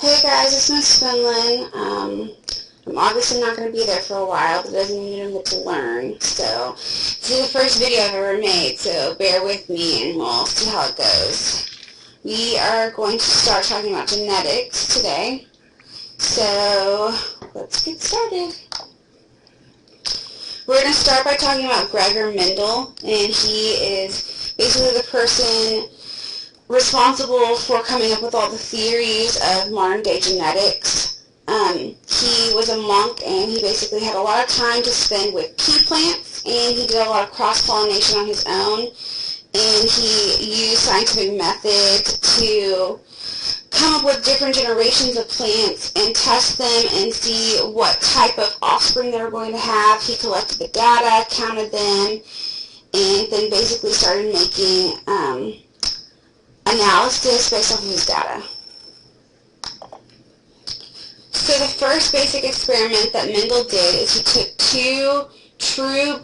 Hey guys, it's Miss Finland. I'm obviously not going to be there for a while, but it doesn't mean I don't get to learn. So, this is the first video I've ever made, so bear with me and we'll see how it goes. We are going to start talking about genetics today. So, let's get started. We're going to start by talking about Gregor Mendel, and he is basically the person responsible for coming up with all the theories of modern day genetics. He was a monk, and he basically had a lot of time to spend with pea plants, and he did a lot of cross-pollination on his own, and he used scientific methods to come up with different generations of plants and test them and see what type of offspring they were going to have. He collected the data, counted them, and then basically started making analysis based off of his data. So the first basic experiment that Mendel did is he took two true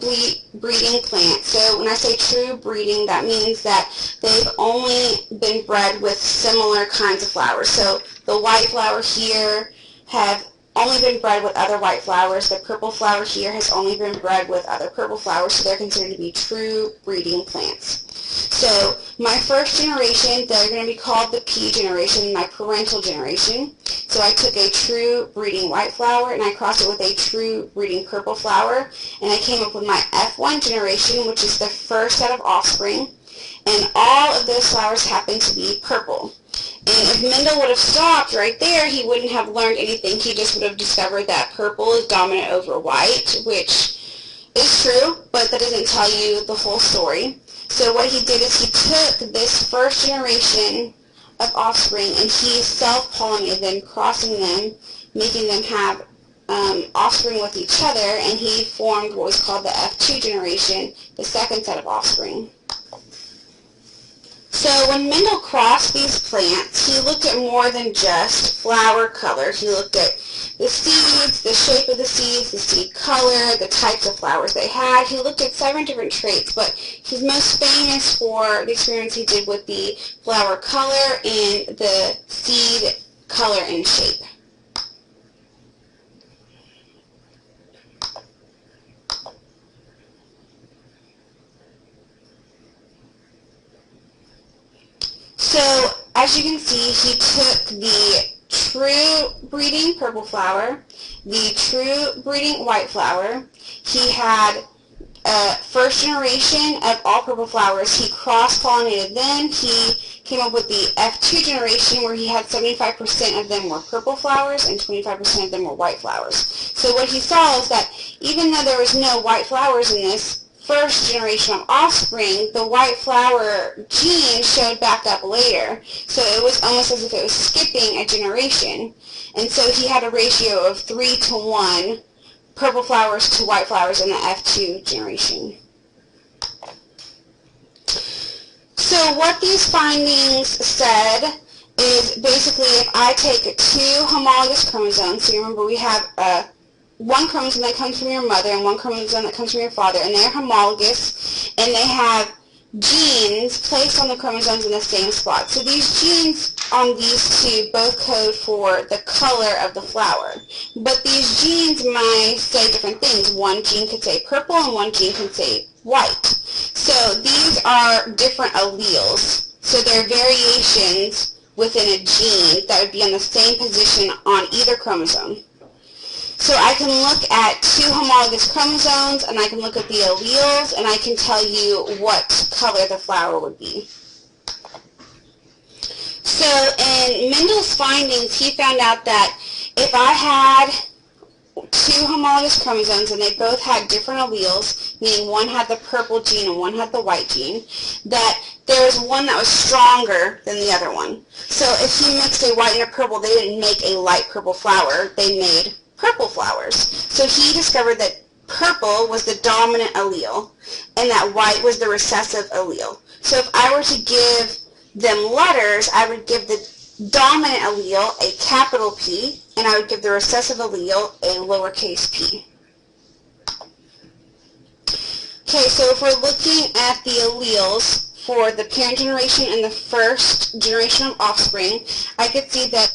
breeding plants. So when I say true breeding, that means that they've only been bred with similar kinds of flowers. So the white flower here have only been bred with other white flowers. The purple flower here has only been bred with other purple flowers, so they're considered to be true breeding plants. So my first generation, they're going to be called the pea generation, my parental generation. So I took a true breeding white flower and I crossed it with a true breeding purple flower, and I came up with my F1 generation, which is the first set of offspring, and all of those flowers happen to be purple. And if Mendel would have stopped right there, he wouldn't have learned anything. He just would have discovered that purple is dominant over white, which is true, but that doesn't tell you the whole story. So what he did is he took this first generation of offspring and he self-pollinated them, crossing them, making them have offspring with each other, and he formed what was called the F2 generation, the second set of offspring. So when Mendel crossed these plants, he looked at more than just flower color. He looked at the seeds, the shape of the seeds, the seed color, the types of flowers they had. He looked at 7 different traits, but he's most famous for the experiments he did with the flower color and the seed color and shape. So, as you can see, he took the true breeding purple flower, the true breeding white flower. He had a first generation of all purple flowers. He cross-pollinated them. He came up with the F2 generation, where he had 75% of them were purple flowers and 25% of them were white flowers. So what he saw is that even though there was no white flowers in this first generation of offspring, the white flower gene showed back up later. So it was almost as if it was skipping a generation. And so he had a ratio of 3:1, purple flowers to white flowers in the F2 generation. So what these findings said is basically if I take 2 homologous chromosomes, so you remember we have one chromosome that comes from your mother and one chromosome that comes from your father, and they're homologous, and they have genes placed on the chromosomes in the same spot. So these genes on these two both code for the color of the flower. But these genes might say different things. One gene could say purple and one gene could say white. So these are different alleles. So they're variations within a gene that would be on the same position on either chromosome. So I can look at 2 homologous chromosomes, and I can look at the alleles, and I can tell you what color the flower would be. So in Mendel's findings, he found out that if I had 2 homologous chromosomes and they both had different alleles, meaning one had the purple gene and one had the white gene, that there was one that was stronger than the other one. So if he mixed a white and a purple, they didn't make a light purple flower, they made purple flowers. So he discovered that purple was the dominant allele and that white was the recessive allele. So if I were to give them letters, I would give the dominant allele a capital P, and I would give the recessive allele a lowercase p. Okay, so if we're looking at the alleles for the parent generation and the first generation of offspring, I could see that